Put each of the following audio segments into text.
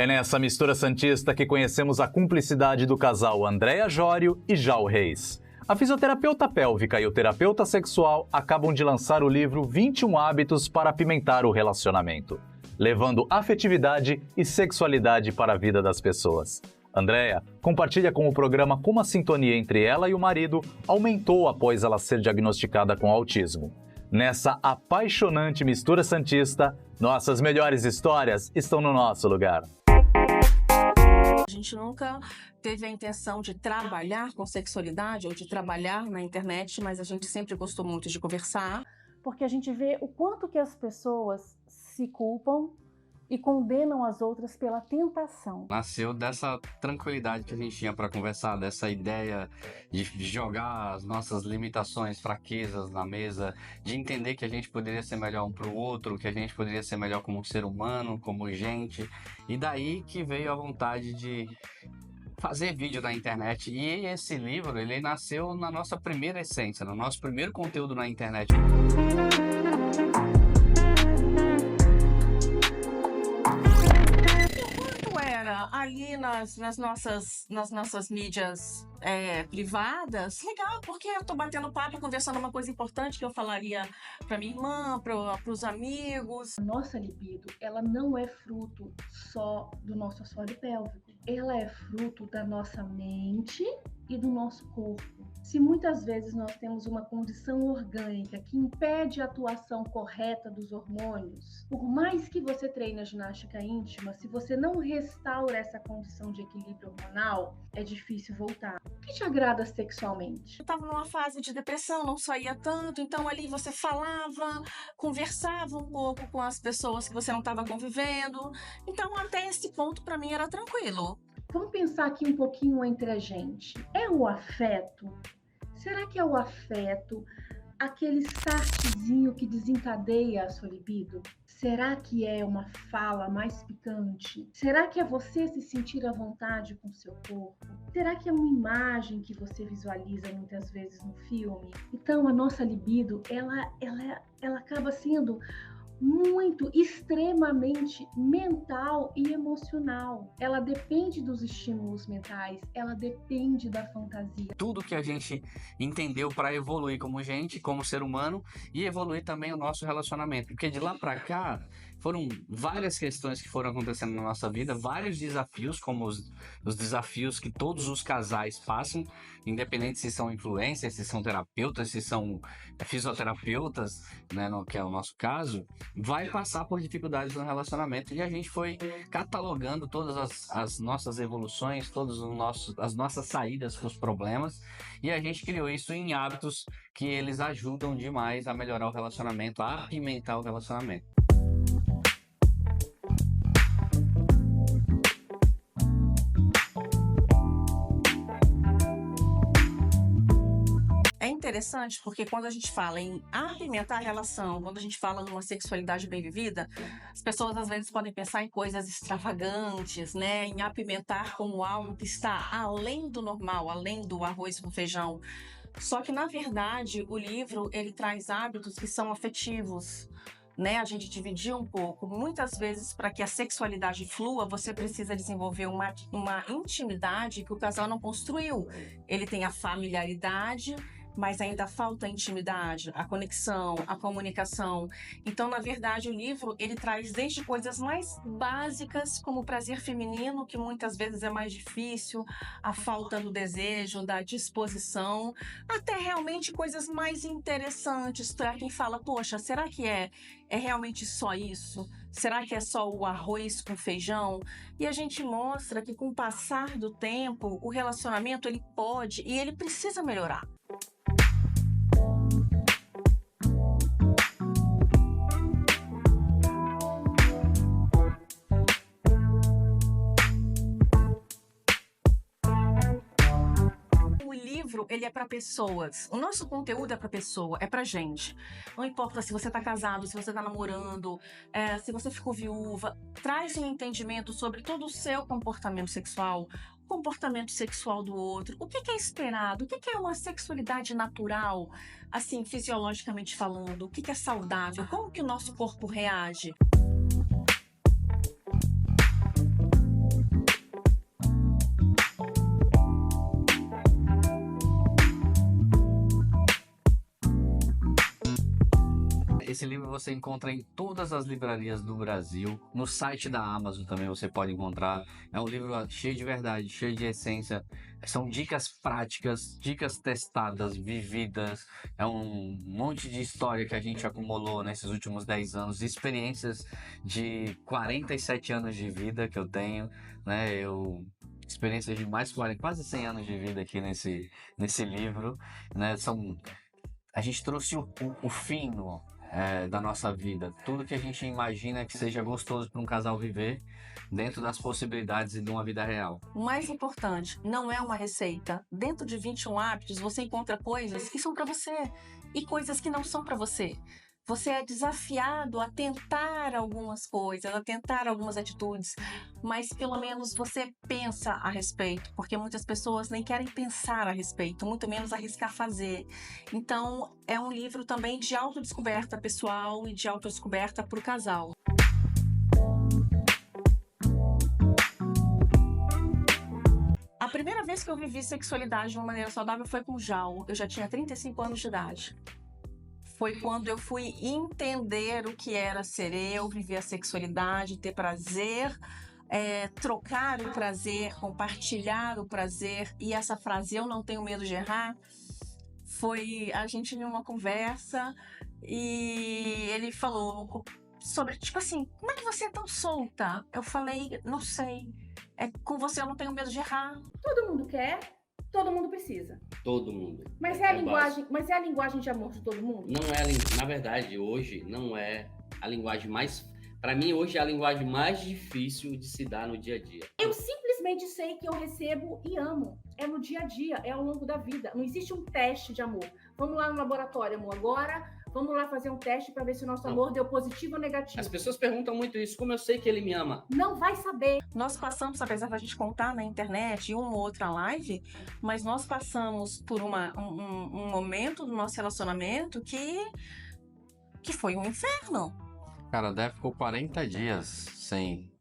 É nessa mistura santista que conhecemos a cumplicidade do casal Andréa Jório e Jal Reis. A fisioterapeuta pélvica e o terapeuta sexual acabam de lançar o livro 21 Hábitos para Apimentar o Relacionamento, levando afetividade e sexualidade para a vida das pessoas. Andréa compartilha com o programa como a sintonia entre ela e o marido aumentou após ela ser diagnosticada com autismo. Nessa apaixonante mistura santista, nossas melhores histórias estão no nosso lugar. A gente nunca teve a intenção de trabalhar com sexualidade ou de trabalhar na internet, mas a gente sempre gostou muito de conversar. Porque a gente vê o quanto que as pessoas se culpam e condenam as outras pela tentação. Nasceu dessa tranquilidade que a gente tinha para conversar, dessa ideia de jogar as nossas limitações, fraquezas na mesa, de entender que a gente poderia ser melhor um para o outro, que a gente poderia ser melhor como ser humano, como gente. E daí que veio a vontade de fazer vídeo na internet. E esse livro, ele nasceu na nossa primeira essência, no nosso primeiro conteúdo na internet. Ali nas nossas mídias privadas, legal, porque eu tô batendo papo, conversando uma coisa importante que eu falaria pra minha irmã, pros amigos. A nossa libido, ela não é fruto só do nosso assoalho pélvico. Ela é fruto da nossa mente e do nosso corpo. Se muitas vezes nós temos uma condição orgânica que impede a atuação correta dos hormônios, por mais que você treine a ginástica íntima, se você não restaura essa condição de equilíbrio hormonal, é difícil voltar. O que te agrada sexualmente? Eu estava numa fase de depressão, não saía tanto, então ali você falava, conversava um pouco com as pessoas que você não estava convivendo. Então até esse ponto para mim era tranquilo. Vamos pensar aqui um pouquinho entre a gente. É o afeto? Será que é o afeto, aquele startzinho que desencadeia a sua libido? Será que é uma fala mais picante? Será que é você se sentir à vontade com seu corpo? Será que é uma imagem que você visualiza muitas vezes no filme? Então, a nossa libido, ela acaba sendo extremamente mental e emocional. Ela depende dos estímulos mentais, ela depende da fantasia. Tudo que a gente entendeu para evoluir como gente, como ser humano, e evoluir também o nosso relacionamento. Porque de lá para cá, foram várias questões que foram acontecendo na nossa vida, vários desafios, como os desafios que todos os casais passam, independente se são influencers, se são terapeutas, se são fisioterapeutas, né, que é o nosso caso, vai passar por dificuldades no relacionamento. E a gente foi catalogando todas as nossas evoluções, as nossas saídas para os problemas, e a gente criou isso em hábitos que eles ajudam demais a melhorar o relacionamento, a apimentar o relacionamento. Interessante, porque quando a gente fala em apimentar a relação, quando a gente fala numa sexualidade bem vivida, as pessoas às vezes podem pensar em coisas extravagantes, né? Em apimentar como algo que está além do normal, além do arroz com feijão. Só que, na verdade, o livro, ele traz hábitos que são afetivos, né? A gente dividiu um pouco. Muitas vezes, para que a sexualidade flua, você precisa desenvolver uma intimidade que o casal não construiu. Ele tem a familiaridade, mas ainda falta a intimidade, a conexão, a comunicação. Então, na verdade, o livro, ele traz desde coisas mais básicas, como o prazer feminino, que muitas vezes é mais difícil, a falta do desejo, da disposição, até realmente coisas mais interessantes para quem fala, poxa, será que é realmente só isso? Será que é só o arroz com feijão? E a gente mostra que com o passar do tempo, o relacionamento, ele pode e ele precisa melhorar. Ele é para pessoas. O nosso conteúdo é para pessoa, é para gente. Não importa se você tá casado, se você tá namorando, se você ficou viúva, traz um entendimento sobre todo o seu comportamento sexual, o comportamento sexual do outro, o que é esperado, o que é uma sexualidade natural, assim, fisiologicamente falando, o que é saudável, como que o nosso corpo reage. Esse livro você encontra em todas as livrarias do Brasil, no site da Amazon também você pode encontrar. É um livro cheio de verdade, cheio de essência. São dicas práticas, dicas testadas, vividas. É um monte de história que a gente acumulou nesses últimos 10 anos, experiências de 47 anos de vida que eu tenho, né? Experiências de mais de 40, quase 100 anos de vida aqui nesse livro, né? A gente trouxe o fino da nossa vida, tudo que a gente imagina que seja gostoso para um casal viver, dentro das possibilidades e de uma vida real. O mais importante, não é uma receita. Dentro de 21 hábitos, você encontra coisas que são para você e coisas que não são para você. Você é desafiado a tentar algumas coisas, a tentar algumas atitudes, mas pelo menos você pensa a respeito, porque muitas pessoas nem querem pensar a respeito, muito menos arriscar fazer. Então, é um livro também de autodescoberta pessoal e de autodescoberta para o casal. A primeira vez que eu vivi sexualidade de uma maneira saudável foi com o Jal. Eu já tinha 35 anos de idade. Foi quando eu fui entender o que era ser eu, viver a sexualidade, ter prazer, trocar o prazer, compartilhar o prazer. E essa frase, eu não tenho medo de errar, foi a gente em uma conversa e ele falou sobre, tipo assim, como é que você é tão solta? Eu falei, não sei, com você eu não tenho medo de errar. Todo mundo quer, todo mundo precisa. Todo mundo. Mas é a linguagem de amor de todo mundo? Não é, na verdade, hoje não é a linguagem mais. Para mim, hoje é a linguagem mais difícil de se dar no dia a dia. Eu simplesmente sei que eu recebo e amo. É no dia a dia, é ao longo da vida. Não existe um teste de amor. Vamos lá no laboratório, amor, agora. Vamos lá fazer um teste para ver se o nosso amor deu positivo ou negativo. As pessoas perguntam muito isso. Como eu sei que ele me ama? Não vai saber. Nós passamos, apesar da gente contar na internet uma ou outra live, mas nós passamos por um momento do nosso relacionamento que foi um inferno. Cara, a Dé ficou 40 dias sem...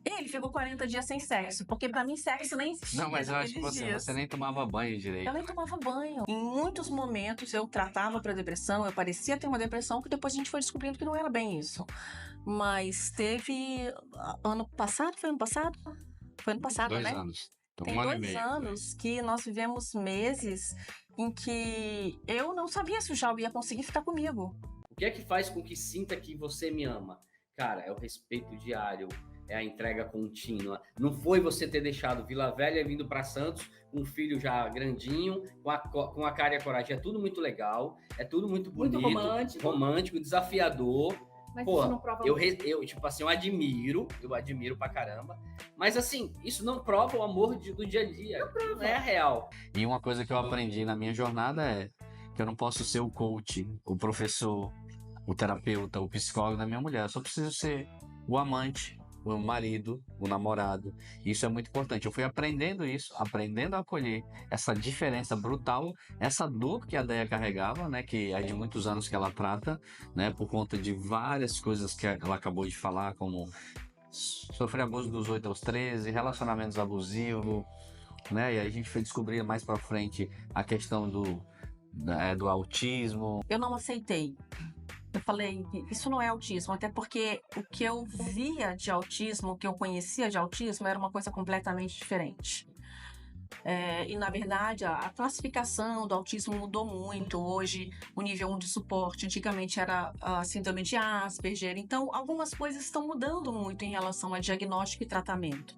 Ele ficou 40 dias sem sexo, porque pra mim sexo nem existia. Não, mas eu acho que naqueles dias. você nem tomava banho direito. Eu nem tomava banho. Em muitos momentos eu tratava pra depressão, eu parecia ter uma depressão, que depois a gente foi descobrindo que não era bem isso. Mas teve... Ano passado? Foi ano passado? Foi ano passado, 2 né? anos. Tem Um ano e 2 meio. anos que nós vivemos meses em que eu não sabia se o Jal ia conseguir ficar comigo. O que é que faz com que sinta que você me ama? Cara, é o respeito diário, é a entrega contínua. Não foi você ter deixado Vila Velha vindo para Santos com um filho já grandinho, com a cara e a coragem. É tudo muito legal, é tudo muito bonito, muito romântico, desafiador. Mas Pô, isso não prova tipo assim, eu admiro pra caramba. Mas assim, isso não prova o amor do dia a dia. Não é real. E uma coisa que eu aprendi na minha jornada é que eu não posso ser o coach, o professor, o terapeuta, o psicólogo da minha mulher. Eu só preciso ser o amante, o marido, o namorado. Isso é muito importante. Eu fui aprendendo isso, aprendendo a acolher essa diferença brutal, essa dor que a Déia carregava, né, que é de muitos anos que ela trata, né, por conta de várias coisas que ela acabou de falar, como sofrer abuso dos 8 aos 13, relacionamentos abusivos, né, e aí a gente foi descobrir mais pra frente a questão do autismo. Eu não aceitei. Eu falei, isso não é autismo, até porque o que eu via de autismo, o que eu conhecia de autismo, era uma coisa completamente diferente. E, na verdade, a classificação do autismo mudou muito. Hoje, o nível 1 de suporte, antigamente era a síndrome de Asperger. Então, algumas coisas estão mudando muito em relação a diagnóstico e tratamento.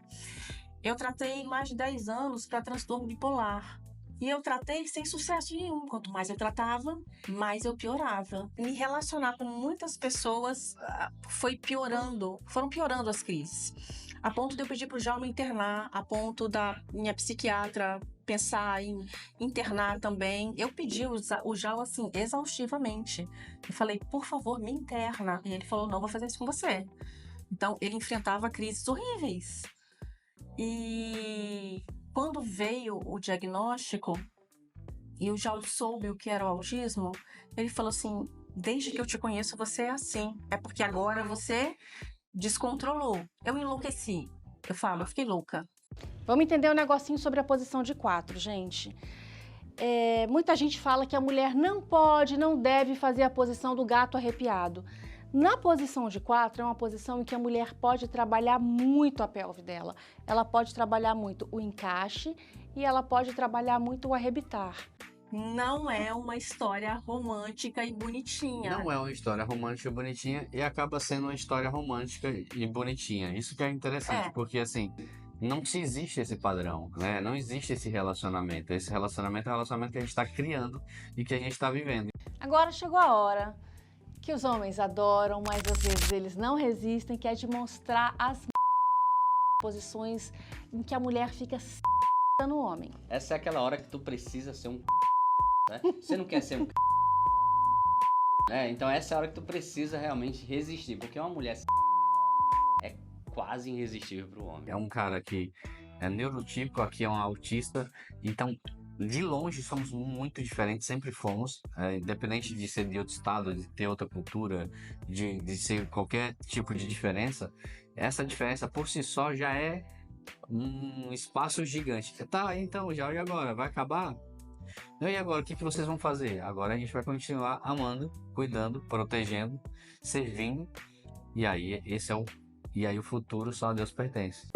Eu tratei mais de 10 anos para transtorno bipolar. E eu tratei sem sucesso nenhum. Quanto mais eu tratava, mais eu piorava. Me relacionar com muitas pessoas foram piorando as crises. A ponto de eu pedir pro Jal me internar, a ponto da minha psiquiatra pensar em internar também. Eu pedi o Jal, assim, exaustivamente. Eu falei, por favor, me interna. E ele falou, não vou fazer isso com você. Então, ele enfrentava crises horríveis. E quando veio o diagnóstico e o Jal soube o que era o autismo, ele falou assim, desde que eu te conheço você é assim, é porque agora você descontrolou. Eu enlouqueci. Eu fiquei louca. Vamos entender um negocinho sobre a posição de 4, gente. muita gente fala que a mulher não pode, não deve fazer a posição do gato arrepiado. Na posição de 4, é uma posição em que a mulher pode trabalhar muito a pelve dela. Ela pode trabalhar muito o encaixe e ela pode trabalhar muito o arrebitar. Não é uma história romântica e bonitinha. Não é uma história romântica e bonitinha e acaba sendo uma história romântica e bonitinha. Isso que é interessante, porque assim, não se existe esse padrão, né? Não existe esse relacionamento. Esse relacionamento é um relacionamento que a gente está criando e que a gente está vivendo. Agora chegou a hora que os homens adoram, mas às vezes eles não resistem, que é de mostrar as posições em que a mulher fica no homem. Essa é aquela hora que tu precisa ser um né? Você não quer ser um né? Então essa é a hora que tu precisa realmente resistir, porque uma mulher é quase irresistível pro homem. É um cara que é neurotípico, aqui é um autista, então de longe somos muito diferentes, sempre fomos, independente de ser de outro estado, de ter outra cultura, de ser qualquer tipo de diferença, essa diferença por si só já é um espaço gigante. Tá, então, já e agora? Vai acabar? E agora, o que vocês vão fazer? Agora a gente vai continuar amando, cuidando, protegendo, servindo, e aí o futuro só a Deus pertence.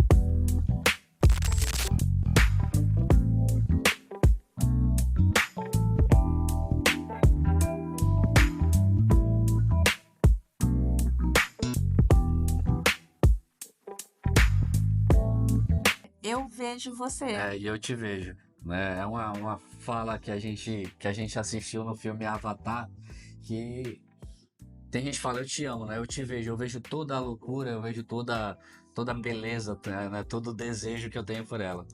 Eu vejo você. E eu te vejo, né? É uma fala que a gente assistiu no filme Avatar, que tem gente que fala, eu te amo, né? Eu te vejo, eu vejo toda a loucura, eu vejo toda a beleza, né? Todo o desejo que eu tenho por ela.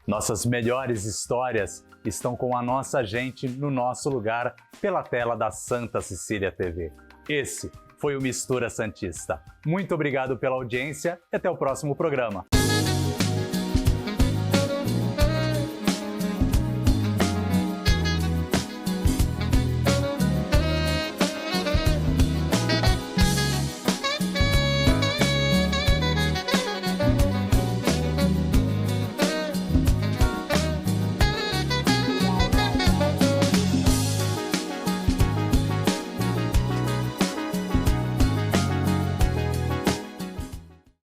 Nossas melhores histórias estão com a nossa gente no nosso lugar pela tela da Santa Cecília TV. Esse foi o Mistura Santista. Muito obrigado pela audiência e até o próximo programa.